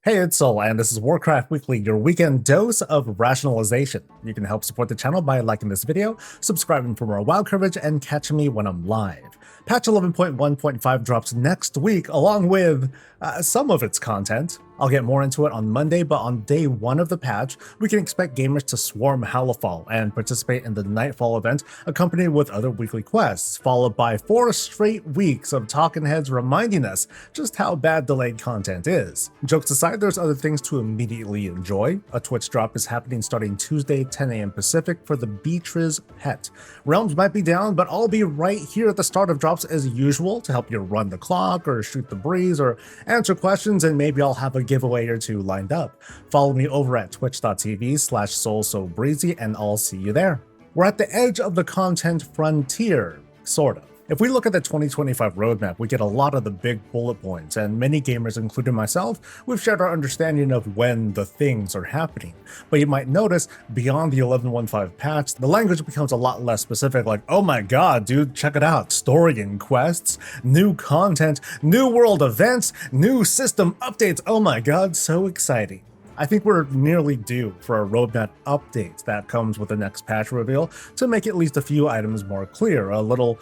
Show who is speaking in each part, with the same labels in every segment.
Speaker 1: Hey, it's Soul, and this is Warcraft Weekly, your weekend dose of rationalization. You can help support the channel by liking this video, subscribing for more WoW coverage, and catching me when I'm live. Patch 11.1.5 drops next week, along with some of its content. I'll get more into it on Monday, but on day one of the patch, we can expect gamers to swarm Halifal and participate in the Nightfall event, accompanied with other weekly quests, followed by 4 straight weeks of talking heads reminding us just how bad delayed content is. Jokes aside, there's other things to immediately enjoy. A Twitch drop is happening starting Tuesday, 10 a.m. Pacific for the Beatriz pet. Realms might be down, but I'll be right here at the start of drops as usual to help you run the clock or shoot the breeze or answer questions, and maybe I'll have a giveaway or two lined up. Follow me over at twitch.tv/SoulSoBreezy and I'll see you there. We're at the edge of the content frontier, sort of. If we look at the 2025 roadmap, we get a lot of the big bullet points, and many gamers, including myself, we've shared our understanding of when the things are happening. But you might notice, beyond the 11.1.5 patch, the language becomes a lot less specific, like, oh my god, dude, check it out, story and quests, new content, new world events, new system updates, oh my god, so exciting. I think we're nearly due for a roadmap update that comes with the next patch reveal to make at least a few items more clear, a little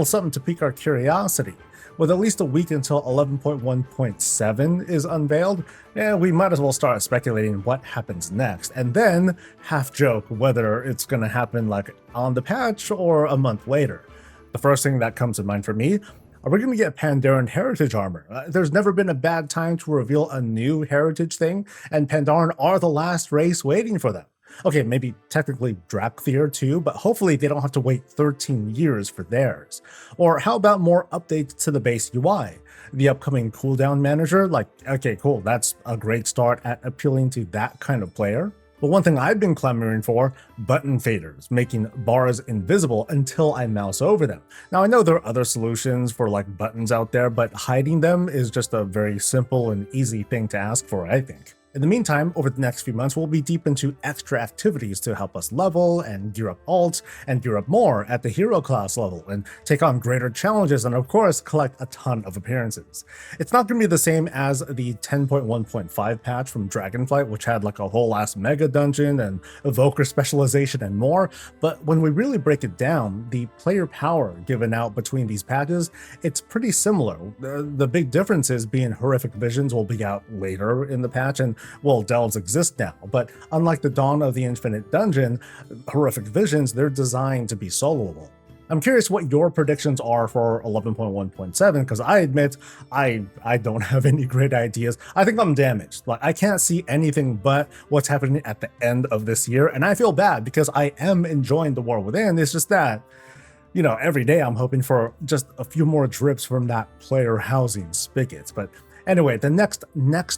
Speaker 1: something to pique our curiosity. With at least a week until 11.1.7 is unveiled, we might as well start speculating what happens next, and then half joke whether it's gonna happen like on the patch or a month later. The first thing that comes to mind for me, are we going to get Pandaren Heritage armor? There's never been a bad time to reveal a new Heritage thing, and Pandaren are the last race waiting for them. Okay, maybe technically Drakthir too, but hopefully they don't have to wait 13 years for theirs. Or how about more updates to the base UI? The upcoming cooldown manager, okay, cool, that's a great start at appealing to that kind of player. But one thing I've been clamoring for, button faders, making bars invisible until I mouse over them. Now I know there are other solutions for like buttons out there, but hiding them is just a very simple and easy thing to ask for, I think. In the meantime, over the next few months, we'll be deep into extra activities to help us level and gear up alts and gear up more at the hero class level and take on greater challenges and of course collect a ton of appearances. It's not going to be the same as the 10.1.5 patch from Dragonflight, which had like a whole ass mega dungeon and evoker specialization and more, but when we really break it down, the player power given out between these patches, it's pretty similar. The big difference is being horrific visions will be out later in the patch, and well, delves exist now, but unlike the Dawn of the Infinite Dungeon, horrific visions, they're designed to be soloable. I'm curious what your predictions are for 11.1.7, because I admit I don't have any great ideas. I think I'm damaged. Like, I can't see anything but what's happening at the end of this year, and I feel bad because I am enjoying The War Within. It's just that, every day I'm hoping for just a few more drips from that player housing spigots. But anyway, the next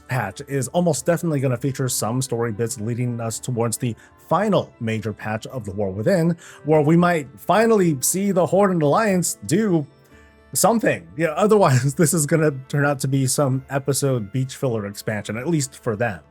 Speaker 1: patch is almost definitely going to feature some story bits leading us towards the final major patch of The War Within, where we might finally see the Horde and Alliance do something. Otherwise this is going to turn out to be some episode beach filler expansion, at least for them.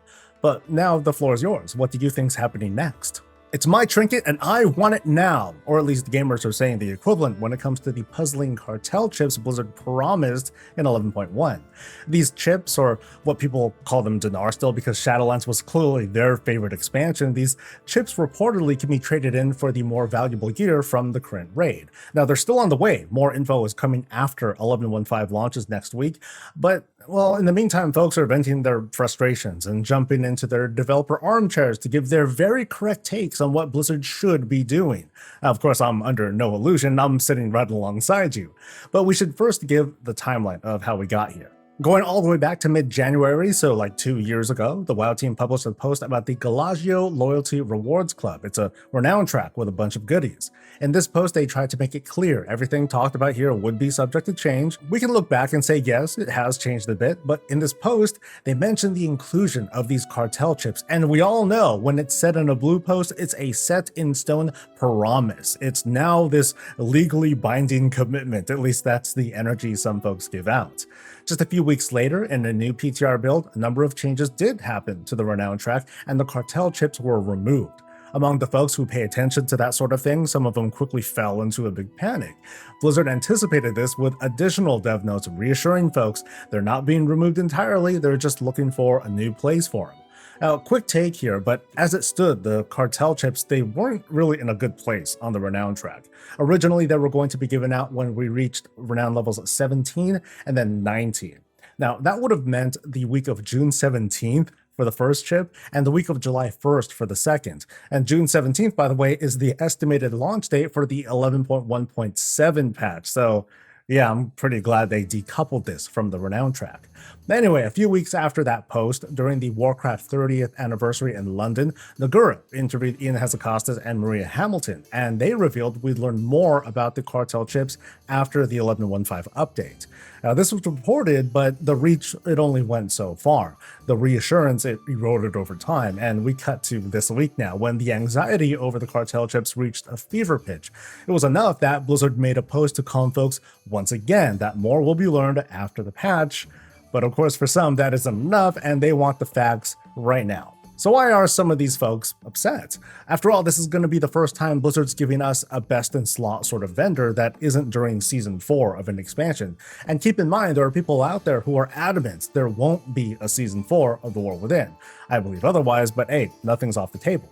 Speaker 1: But now the floor is yours. What do you think's happening next? It's my trinket and I want it now, or at least gamers are saying the equivalent when it comes to the Puzzling Cartel Chips Blizzard promised in 11.1. These chips, or what people call them Dinar still because Shadowlands was clearly their favorite expansion, these chips reportedly can be traded in for the more valuable gear from the current raid. Now they're still on the way, more info is coming after 11.1.5 launches next week, but well, in the meantime, folks are venting their frustrations and jumping into their developer armchairs to give their very correct takes on what Blizzard should be doing. Now, of course, I'm under no illusion, I'm sitting right alongside you. But we should first give the timeline of how we got here. Going all the way back to mid-January, so like 2 years ago, the WoW team published a post about the Galagio Loyalty Rewards Club. It's a renown track with a bunch of goodies. In this post, they tried to make it clear everything talked about here would be subject to change. We can look back and say, yes, it has changed a bit, but in this post, they mentioned the inclusion of these cartel chips, and we all know when it's said in a blue post, it's a set-in-stone promise. It's now this legally binding commitment, at least that's the energy some folks give out. Just a few weeks later, in a new PTR build, a number of changes did happen to the renown track, and the cartel chips were removed. Among the folks who pay attention to that sort of thing, some of them quickly fell into a big panic. Blizzard anticipated this with additional dev notes reassuring folks they're not being removed entirely, they're just looking for a new place for them. Now, quick take here, but as it stood, the cartel chips, they weren't really in a good place on the renown track. Originally, they were going to be given out when we reached renown levels 17 and then 19. Now, that would have meant the week of June 17th for the first chip and the week of July 1st for the second. And June 17th, by the way, is the estimated launch date for the 11.1.7 patch. So yeah, I'm pretty glad they decoupled this from the renown track. Anyway, a few weeks after that post, during the Warcraft 30th anniversary in London, Nagura interviewed Ian Hazzikostas and Maria Hamilton, and they revealed we'd learn more about the cartel chips after the 11.1.5 update. Now, this was reported, but the reach, it only went so far. The reassurance, it eroded over time, and we cut to this week now, when the anxiety over the cartel chips reached a fever pitch. It was enough that Blizzard made a post to calm folks once again that more will be learned after the patch. But of course, for some, that isn't enough, and they want the facts right now. So why are some of these folks upset? After all, this is going to be the first time Blizzard's giving us a best-in-slot sort of vendor that isn't during Season 4 of an expansion. And keep in mind, there are people out there who are adamant there won't be a Season 4 of The War Within. I believe otherwise, but hey, nothing's off the table.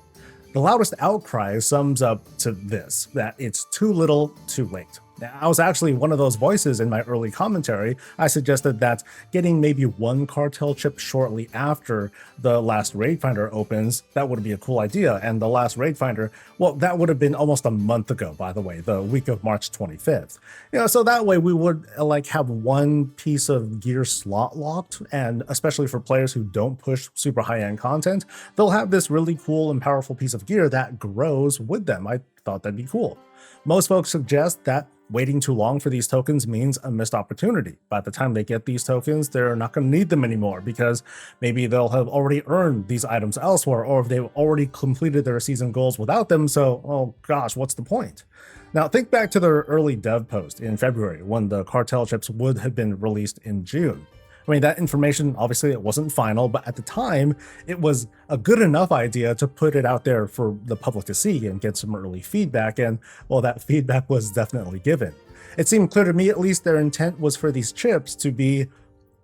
Speaker 1: The loudest outcry sums up to this, that it's too little, too late. I was actually one of those voices in my early commentary. I suggested that getting maybe one cartel chip shortly after the last raid finder opens, that would be a cool idea. And the last raid finder, well, that would have been almost a month ago, by the way, the week of March 25th. So that way we would have one piece of gear slot locked, and especially for players who don't push super high-end content, they'll have this really cool and powerful piece of gear that grows with them. I thought that'd be cool. Most folks suggest that waiting too long for these tokens means a missed opportunity. By the time they get these tokens, they're not going to need them anymore because maybe they'll have already earned these items elsewhere, or if they've already completed their season goals without them, so, oh gosh, what's the point? Now, think back to their early dev post in February when the cartel chips would have been released in June. I mean, that information, obviously it wasn't final, but at the time, it was a good enough idea to put it out there for the public to see and get some early feedback, and well, that feedback was definitely given. It seemed clear to me, at least, their intent was for these chips to be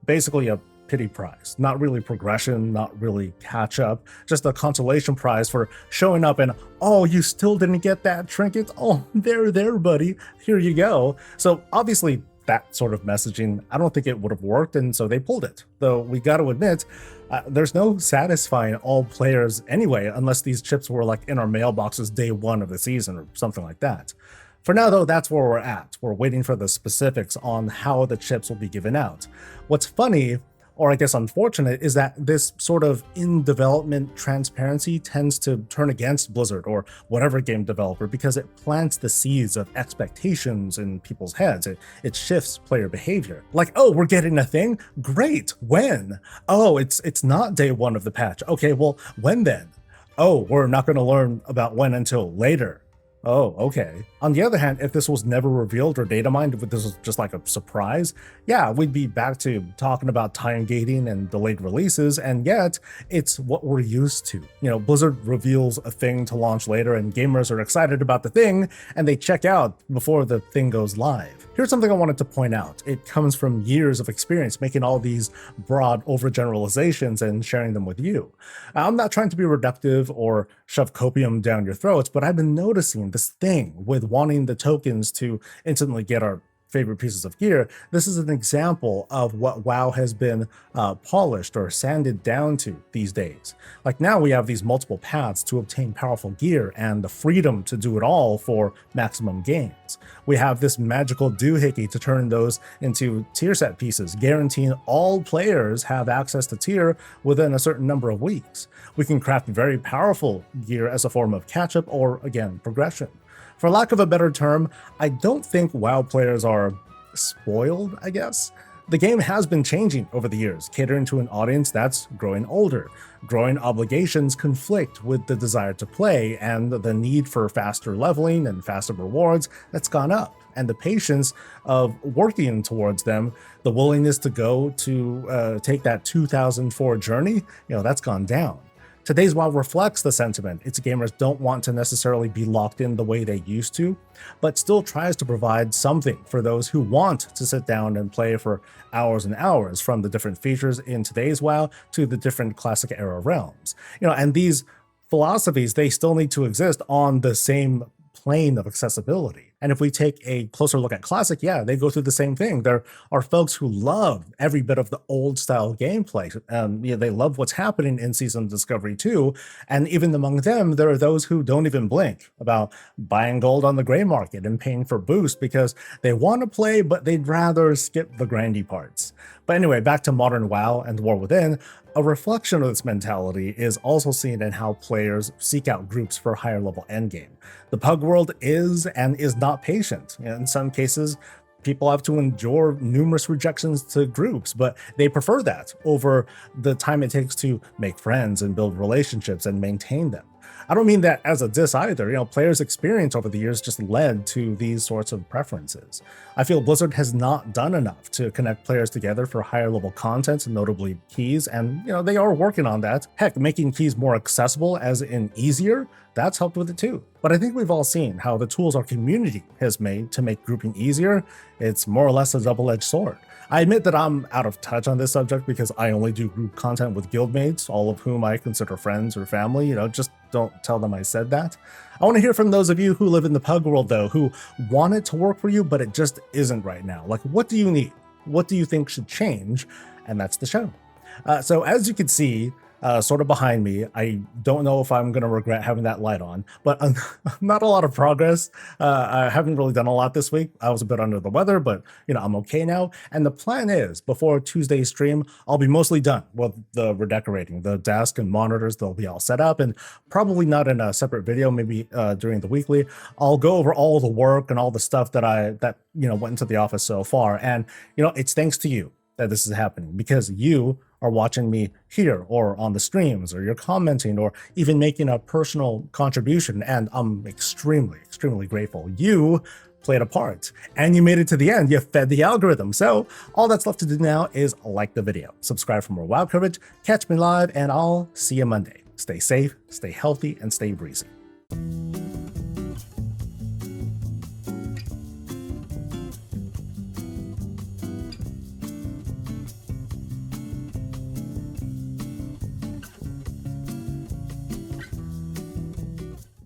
Speaker 1: basically a pity prize, not really progression, not really catch up, just a consolation prize for showing up and, oh, you still didn't get that trinket? Oh, there, buddy, here you go. So obviously, that sort of messaging, I don't think it would have worked, and so they pulled it. Though we got to admit, there's no satisfying all players anyway, unless these chips were in our mailboxes day one of the season or something like that. For now, though, that's where we're at. We're waiting for the specifics on how the chips will be given out. What's funny, or I guess unfortunate, is that this sort of in-development transparency tends to turn against Blizzard or whatever game developer because it plants the seeds of expectations in people's heads. It shifts player behavior. Like, oh, we're getting a thing? Great, when? Oh, it's not day one of the patch. Okay, well, when then? Oh, we're not going to learn about when until later. Oh, okay. On the other hand, if this was never revealed or data mined, if this was just like a surprise, yeah, we'd be back to talking about time gating and delayed releases, and yet it's what we're used to. Blizzard reveals a thing to launch later and gamers are excited about the thing and they check out before the thing goes live. Here's something I wanted to point out. It comes from years of experience making all these broad overgeneralizations and sharing them with you. I'm not trying to be reductive or shove copium down your throats, but I've been noticing this thing with wanting the tokens to instantly get our favorite pieces of gear. This is an example of what WoW has been polished or sanded down to these days. Like now we have these multiple paths to obtain powerful gear and the freedom to do it all for maximum gains. We have this magical doohickey to turn those into tier set pieces, guaranteeing all players have access to tier within a certain number of weeks. We can craft very powerful gear as a form of catch-up or, again, progression. For lack of a better term, I don't think WoW players are spoiled, I guess. The game has been changing over the years, catering to an audience that's growing older. Growing obligations conflict with the desire to play, and the need for faster leveling and faster rewards that's gone up. And the patience of working towards them, the willingness to go to take that 2004 journey, that's gone down. Today's WoW reflects the sentiment. Its gamers don't want to necessarily be locked in the way they used to, but still tries to provide something for those who want to sit down and play for hours and hours, from the different features in today's WoW to the different classic era realms. And these philosophies, they still need to exist on the same plane of accessibility. And if we take a closer look at Classic, yeah, they go through the same thing. There are folks who love every bit of the old style gameplay. They love what's happening in Season Discovery 2. And even among them, there are those who don't even blink about buying gold on the gray market and paying for boost because they want to play, but they'd rather skip the grindy parts. But anyway, back to modern WoW and War Within. A reflection of this mentality is also seen in how players seek out groups for higher level endgame. The pug world is and is not patient. In some cases, people have to endure numerous rejections to groups, but they prefer that over the time it takes to make friends and build relationships and maintain them. I don't mean that as a diss either. Players' experience over the years just led to these sorts of preferences. I feel Blizzard has not done enough to connect players together for higher level content, notably keys, and they are working on that. Heck, making keys more accessible, as in easier, that's helped with it too. But I think we've all seen how the tools our community has made to make grouping easier, it's more or less a double-edged sword. I admit that I'm out of touch on this subject because I only do group content with guildmates, all of whom I consider friends or family. Just don't tell them I said that. I want to hear from those of you who live in the pug world, though, who want it to work for you, but it just isn't right now. Like, what do you need? What do you think should change? And that's the show. So as you can see, sort of behind me, I don't know if I'm going to regret having that light on, but not a lot of progress. I haven't really done a lot this week. I was a bit under the weather, but I'm okay now. And the plan is, before Tuesday's stream, I'll be mostly done with the redecorating. The desk and monitors, they'll be all set up, and probably not in a separate video, maybe during the weekly. I'll go over all the work and all the stuff that went into the office so far. And it's thanks to you that this is happening, because you are watching me here or on the streams, or you're commenting, or even making a personal contribution, and I'm extremely, extremely grateful. You played a part, and you made it to the end. You fed the algorithm. So all that's left to do now is like the video, subscribe for more WoW coverage, catch me live, and I'll see you Monday. Stay safe, stay healthy, and stay breezy.